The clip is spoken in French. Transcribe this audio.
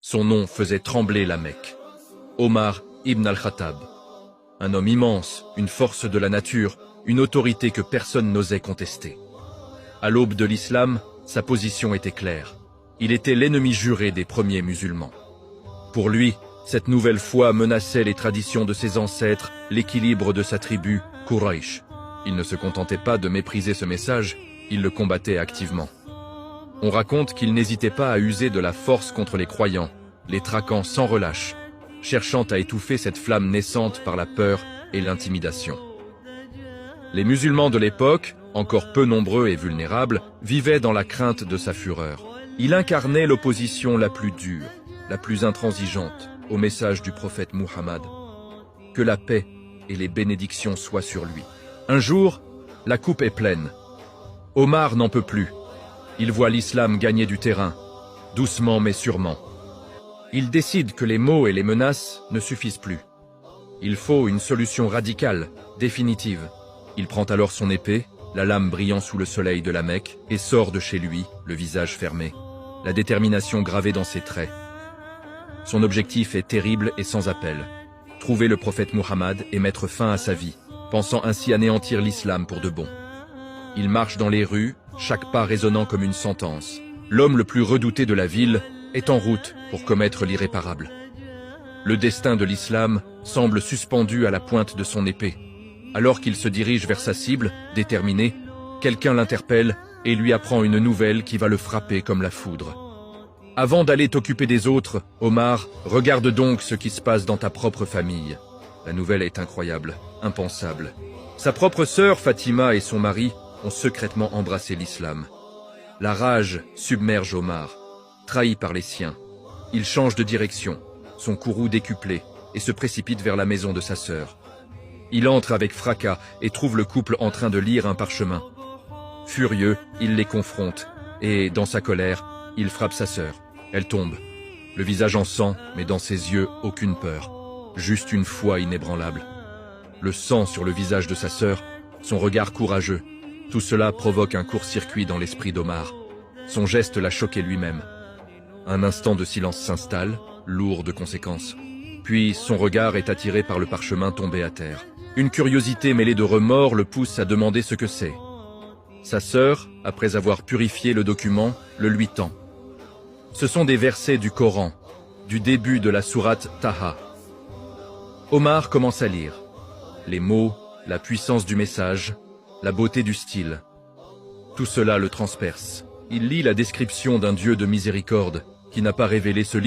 Son nom faisait trembler la Mecque. Omar ibn al-Khattab. Un homme immense, une force de la nature, une autorité que personne n'osait contester. À l'aube de l'islam, sa position était claire. Il était l'ennemi juré des premiers musulmans. Pour lui, cette nouvelle foi menaçait les traditions de ses ancêtres, l'équilibre de sa tribu, Quraysh. Il ne se contentait pas de mépriser ce message, il le combattait activement. On raconte qu'il n'hésitait pas à user de la force contre les croyants, les traquant sans relâche, cherchant à étouffer cette flamme naissante par la peur et l'intimidation. Les musulmans de l'époque, encore peu nombreux et vulnérables, vivaient dans la crainte de sa fureur. Il incarnait l'opposition la plus dure, la plus intransigeante, au message du prophète Muhammad. Que la paix et les bénédictions soient sur lui. Un jour, la coupe est pleine. Omar n'en peut plus. Il voit l'islam gagner du terrain, doucement mais sûrement. Il décide que les mots et les menaces ne suffisent plus. Il faut une solution radicale, définitive. Il prend alors son épée, la lame brillant sous le soleil de la Mecque, et sort de chez lui, le visage fermé, la détermination gravée dans ses traits. Son objectif est terrible et sans appel. Trouver le prophète Muhammad et mettre fin à sa vie, pensant ainsi anéantir l'islam pour de bon. Il marche dans les rues, chaque pas résonnant comme une sentence. L'homme le plus redouté de la ville est en route pour commettre l'irréparable. Le destin de l'islam semble suspendu à la pointe de son épée. Alors qu'il se dirige vers sa cible, déterminé, quelqu'un l'interpelle et lui apprend une nouvelle qui va le frapper comme la foudre. Avant d'aller t'occuper des autres, Omar, regarde donc ce qui se passe dans ta propre famille. La nouvelle est incroyable, impensable. Sa propre sœur Fatima et son mari ont secrètement embrassé l'islam. La rage submerge Omar, trahi par les siens. Il change de direction, son courroux décuplé, et se précipite vers la maison de sa sœur. Il entre avec fracas et trouve le couple en train de lire un parchemin. Furieux, il les confronte, et, dans sa colère, il frappe sa sœur. Elle tombe, le visage en sang, mais dans ses yeux, aucune peur. Juste une foi inébranlable. Le sang sur le visage de sa sœur, son regard courageux. Tout cela provoque un court-circuit dans l'esprit d'Omar. Son geste l'a choqué lui-même. Un instant de silence s'installe, lourd de conséquences. Puis son regard est attiré par le parchemin tombé à terre. Une curiosité mêlée de remords le pousse à demander ce que c'est. Sa sœur, après avoir purifié le document, le lui tend. Ce sont des versets du Coran, du début de la sourate Taha. Omar commence à lire. Les mots, la puissance du message, la beauté du style. Tout cela le transperce. Il lit la description d'un Dieu de miséricorde qui n'a pas révélé ce livre